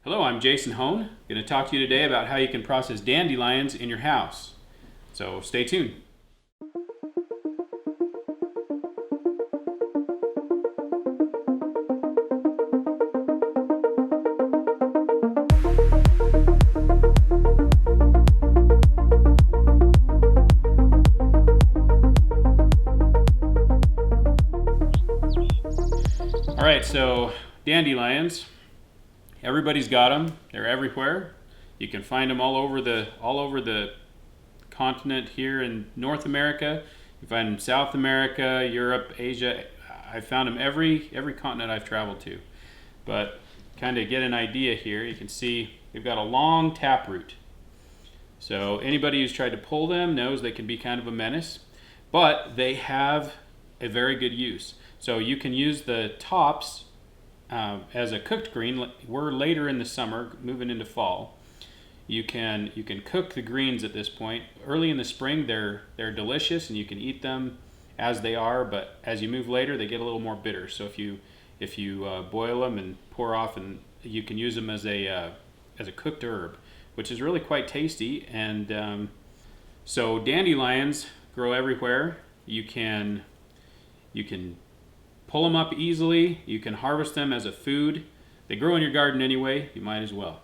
Hello, I'm Jason Hone. I'm going to talk to you today about how you can process dandelions in your house. So stay tuned. All right, so dandelions. Everybody's got them. They're everywhere. You can find them all over the continent here in North America. You find them in South America, Europe, Asia. I found them every continent I've traveled to. But kind of get an idea here, you can see they've got a long taproot. So anybody who's tried to pull them knows they can be kind of a menace, but they have a very good use. So you can use the tops as a cooked green. We're later in the summer, moving into fall. You can cook the greens at this point. Early in the spring, they're delicious, and you can eat them as they are. But as you move later, they get a little more bitter. So if you boil them and pour off, and you can use them as a cooked herb, which is really quite tasty. And so dandelions grow everywhere. You can pull them up easily. You can harvest them as a food. They grow in your garden anyway. You might as well.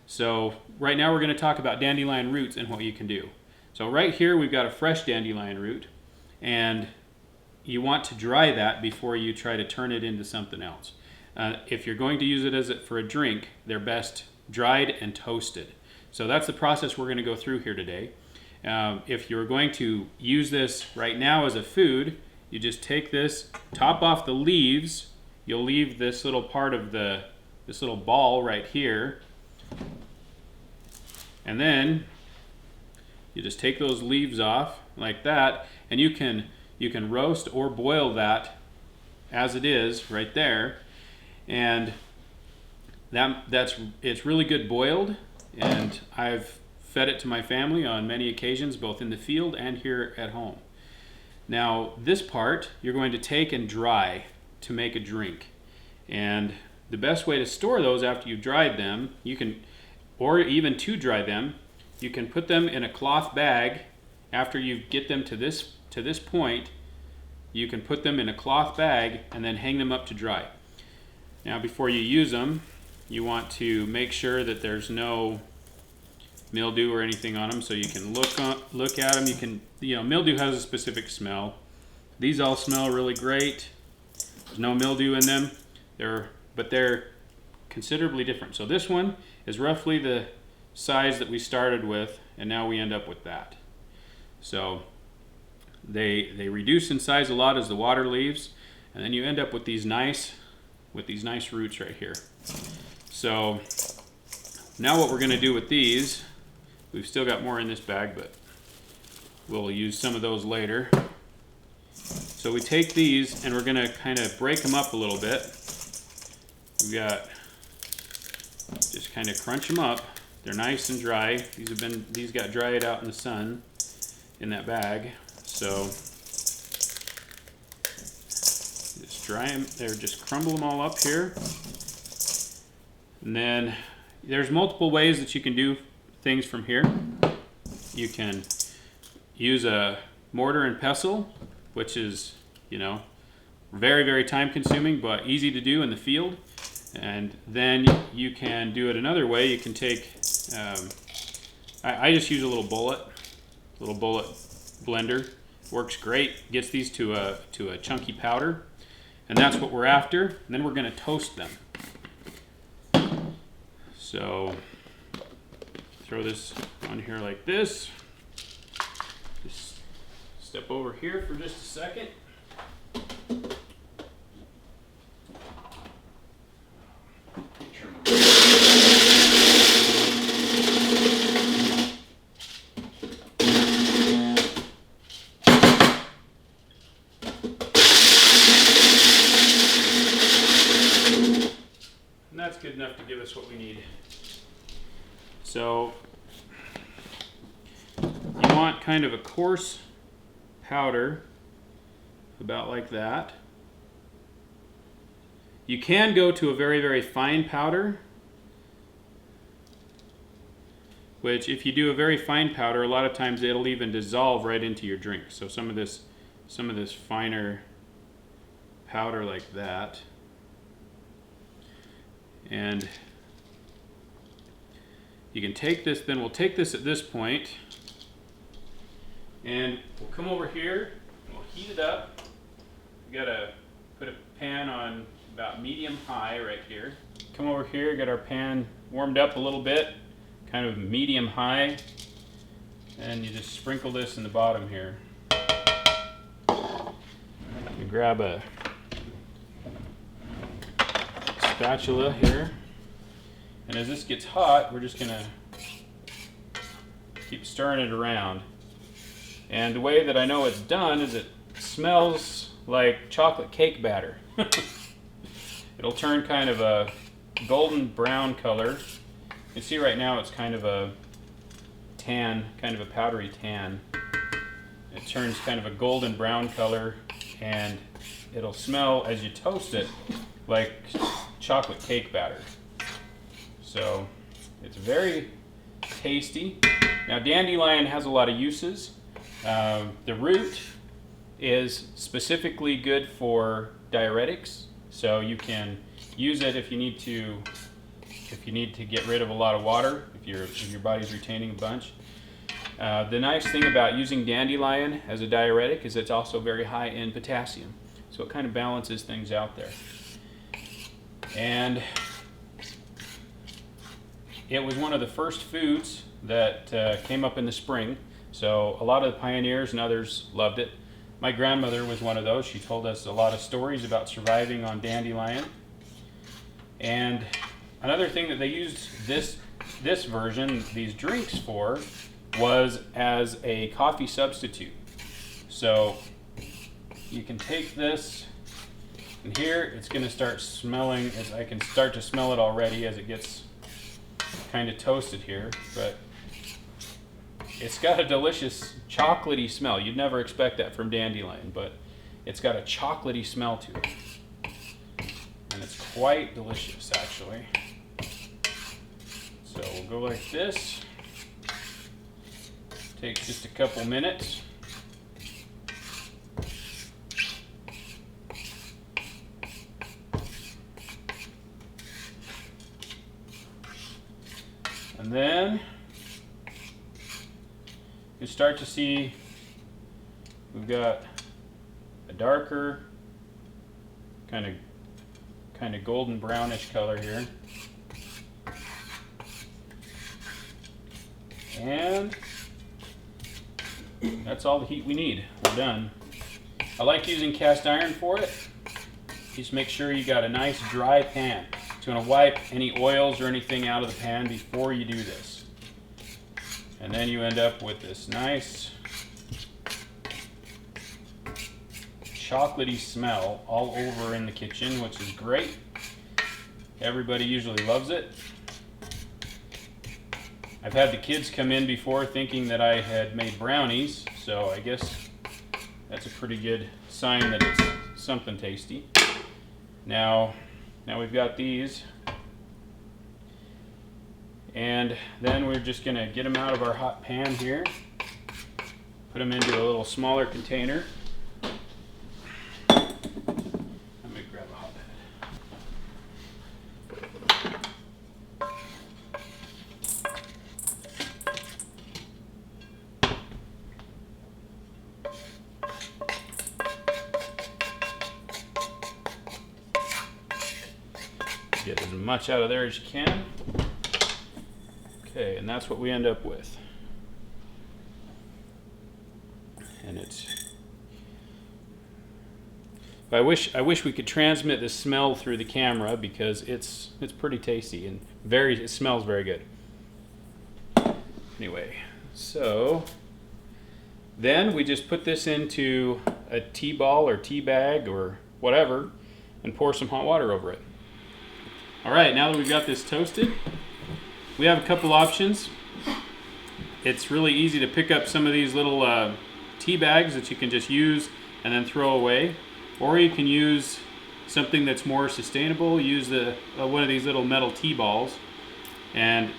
So right now we're going to talk about dandelion roots and what you can do. So right here we've got a fresh dandelion root, and you want to dry that before you try to turn it into something else. If you're going to use it for a drink, they're best dried and toasted. So that's the process we're going to go through here today. If you're going to use this right now as a food, you just take this, top off the leaves. You'll leave this little part of this little ball right here. And then you just take those leaves off like that, and you can roast or boil that as it is right there. And it's really good boiled, and I've fed it to my family on many occasions, both in the field and here at home. Now this part you're going to take and dry to make a drink, and the best way to store those after you've dried them, or even to dry them, you can put them in a cloth bag. After you get them to this point, you can put them in a cloth bag and then hang them up to dry. Now before you use them, you want to make sure that there's no mildew or anything on them, so you can look at them. Mildew has a specific smell. These all smell really great. There's no mildew in them. But they're considerably different. So this one is roughly the size that we started with, and now we end up with that. So they reduce in size a lot as the water leaves, and then you end up with these nice roots right here. So now what we're going to do with these, we've still got more in this bag, but we'll use some of those later. So we take these and we're going to kind of break them up a little bit. Just kind of crunch them up. They're nice and dry. These got dried out in the sun in that bag. So just dry them. Just crumble them all up here. And then there's multiple ways that you can do things from here. You can use a mortar and pestle, which is, very, very time consuming, but easy to do in the field. And then you can do it another way. You can take, I just use a little bullet blender. Works great. Gets these to a chunky powder, and that's what we're after. And then we're going to toast them. So throw this on here like this. Just step over here for just a second. And that's good enough to give us what we need. So you want kind of a coarse powder, about like that. You can go to a very, very fine powder, which if you do a very fine powder, a lot of times it'll even dissolve right into your drink. So some of this finer powder like that. And you can take this, then we'll take this at this point, and we'll come over here, and we'll heat it up. We gotta put a pan on about medium high right here. Come over here, get our pan warmed up a little bit, kind of medium high, and you just sprinkle this in the bottom here. You grab a spatula here, and as this gets hot, we're just gonna keep stirring it around. And the way that I know it's done is it smells like chocolate cake batter. It'll turn kind of a golden brown color. You can see right now it's kind of a tan, kind of a powdery tan. It turns kind of a golden brown color, and it'll smell as you toast it like chocolate cake batter. So it's very tasty. Now dandelion has a lot of uses. The root is specifically good for diuretics, so you can use it if you need to get rid of a lot of water, if your body's retaining a bunch. The nice thing about using dandelion as a diuretic is it's also very high in potassium, so it kind of balances things out there. And it was one of the first foods that came up in the spring, so a lot of the pioneers and others loved it. My grandmother was one of those. She told us a lot of stories about surviving on dandelion. And another thing that they used this version, these drinks for, was as a coffee substitute. So you can take this, and here it's going to start smelling, as I can start to smell it already as it gets kind of toasted here, but it's got a delicious chocolatey smell. You'd never expect that from dandelion, but it's got a chocolatey smell to it. And it's quite delicious, actually. So we'll go like this. Takes just a couple minutes. And then you start to see we've got a darker kind of golden brownish color here. And that's all the heat we need. We're done. I like using cast iron for it. Just make sure you got a nice dry pan. You want to wipe any oils or anything out of the pan before you do this. And then you end up with this nice chocolatey smell all over in the kitchen, which is great. Everybody usually loves it. I've had the kids come in before thinking that I had made brownies, so I guess that's a pretty good sign that it's something tasty. Now we've got these, and then we're just going to get them out of our hot pan here, put them into a little smaller container. Let me grab a hot pad. Get as much out of there as you can. Okay, and that's what we end up with. And I wish we could transmit the smell through the camera, because it's pretty tasty and it smells very good. Anyway, so then we just put this into a tea ball or tea bag or whatever and pour some hot water over it. All right, now that we've got this toasted, we have a couple options. It's really easy to pick up some of these little tea bags that you can just use and then throw away, or you can use something that's more sustainable. Use one of these little metal tea balls, and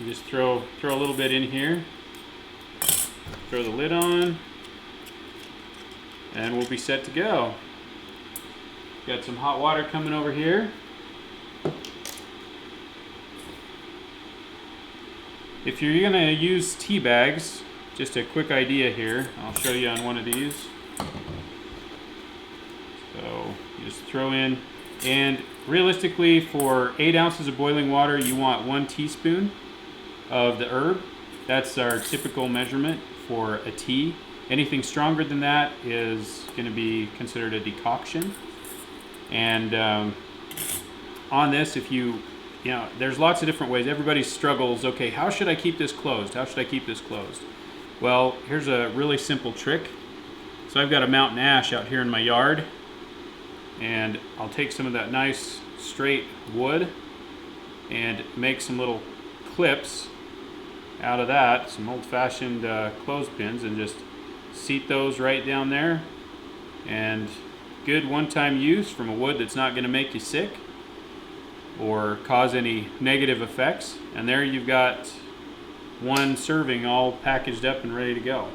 You just throw a little bit in here. Throw the lid on, and we'll be set to go. Got some hot water coming over here. If you're gonna use tea bags, just a quick idea here. I'll show you on one of these. So you just throw in, and realistically for 8 ounces of boiling water, you want 1 teaspoon of the herb. That's our typical measurement for a tea. Anything stronger than that is going to be considered a decoction. And on this, if you know, there's lots of different ways. Everybody struggles. Okay, how should I keep this closed? How should I keep this closed? Well, here's a really simple trick. So I've got a mountain ash out here in my yard, and I'll take some of that nice straight wood and make some little clips out of that, some old-fashioned clothespins, and just seat those right down there. And good one-time use from a wood that's not going to make you sick or cause any negative effects. And there you've got 1 serving all packaged up and ready to go.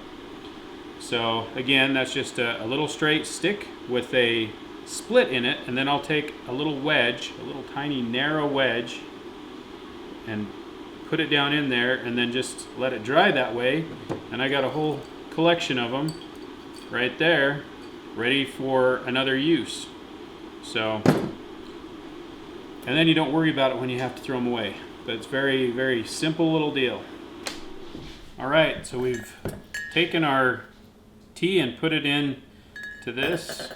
So again, that's just a little straight stick with a split in it, and then I'll take a little wedge, a little tiny narrow wedge, and put it down in there, and then just let it dry that way. And I got a whole collection of them right there, ready for another use. So, and then you don't worry about it when you have to throw them away. But it's very, very simple little deal. All right, so we've taken our tea and put it in to this.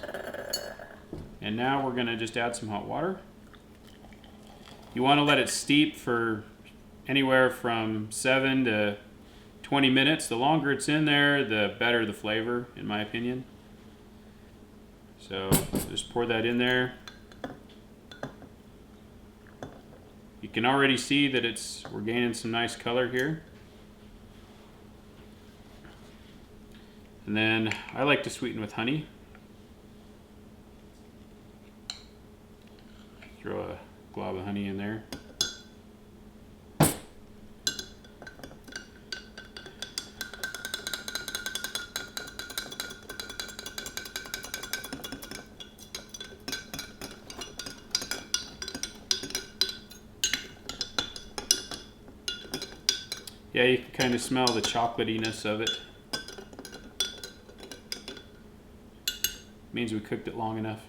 And now we're gonna just add some hot water. You wanna let it steep for anywhere from 7 to 20 minutes. The longer it's in there, the better the flavor, in my opinion. So just pour that in there. You can already see that we're gaining some nice color here. And then I like to sweeten with honey. Throw a glob of honey in there. Yeah, you can kind of smell the chocolatiness of it. Means we cooked it long enough.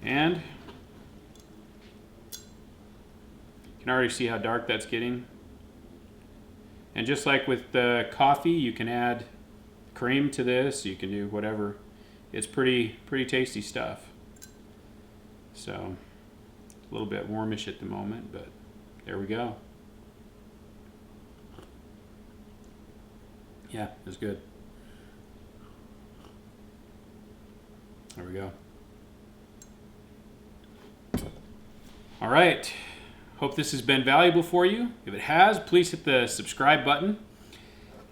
And you can already see how dark that's getting. And just like with the coffee, you can add cream to this. You can do whatever. It's pretty tasty stuff. So a little bit warmish at the moment, but there we go. Yeah, it's good. There we go. All right. Hope this has been valuable for you. If it has, please hit the subscribe button.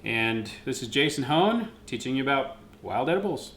And this is Jason Hone teaching you about wild edibles.